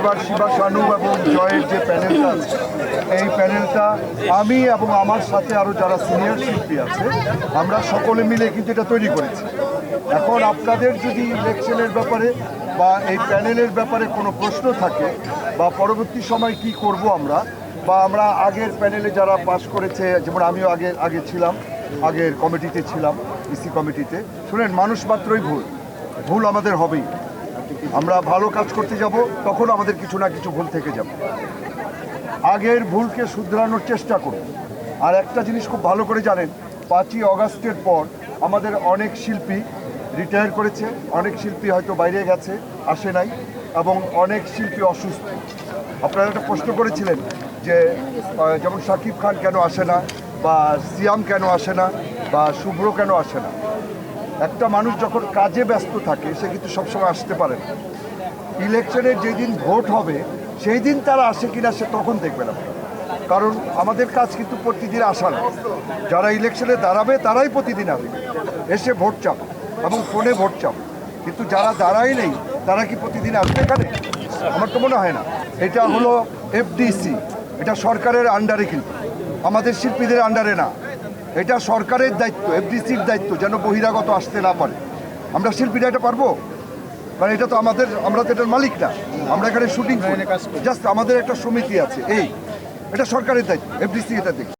এবার শিবা শানু এবং জয়ের যে প্যানেলটা আছে, এই প্যানেলটা আমি এবং আমার সাথে আরও যারা সিনিয়র শিল্পী আছে আমরা সকলে মিলে কিন্তু এটা তৈরি করেছি। এখন আপনাদের যদি ইলেকশনের ব্যাপারে বা এই প্যানেলের ব্যাপারে কোনো প্রশ্ন থাকে বা পরবর্তী সময় কি করব আমরা, বা আমরা আগের প্যানেলে যারা পাস করেছে, যেমন আমিও আগে ছিলাম, আগের কমিটিতে ছিলাম, ইসি কমিটিতে, শুনেন মানুষ মাত্রই ভুল আমাদের হবেই। আমরা ভালো কাজ করতে যাব তখন আমাদের কিছু না কিছু ভুল থেকে যাবে। আগের ভুলকে শুধরানোর চেষ্টা করব। আর একটা জিনিস খুব ভালো করে জানেন, 5ই অগাস্টের পর আমাদের অনেক শিল্পী রিটায়ার করেছে, অনেক শিল্পী হয়তো বাইরে গেছে, আসে নাই, এবং অনেক শিল্পী অসুস্থ। আপনারা একটা প্রশ্ন করেছিলেন যে যেমন শাকিব খান কেন আসে না, বা সিয়াম কেন আসে না, বা শুভ্র কেন আসে না। একটা মানুষ যখন কাজে ব্যস্ত থাকে সে কিন্তু সবসময় আসতে পারে না। ইলেকশনের যেদিন ভোট হবে সেই দিন তারা আসে কিনা সে তখন দেখবে না, কারণ আমাদের কাজ কিন্তু প্রতিদিন আসা না। যারা ইলেকশনে দাঁড়াবে তারাই প্রতিদিন আসবে, এসে ভোট চাপ এবং ফোনে ভোট চাপ, কিন্তু যারা দাঁড়াই নেই তারা কি প্রতিদিন আসবে এখানে? আমার তো মনে হয় না। এটা হলো এফডিসি, এটা সরকারের আন্ডারে, কিন্তু আমাদের শিল্পীদের আন্ডারে না। এটা সরকারের দায়িত্ব, এফডিসির দায়িত্ব, যেন বহিরাগত আসতে না পারে। আমরা শিল্পীরা এটা পারবো? কারণ এটা তো আমরা তো এটার মালিক না, আমরা এখানে শুটিং করি, জাস্ট আমাদের একটা সমিতি আছে, এটা সরকারের দায়িত্ব, এফডিসি এটা দেখি।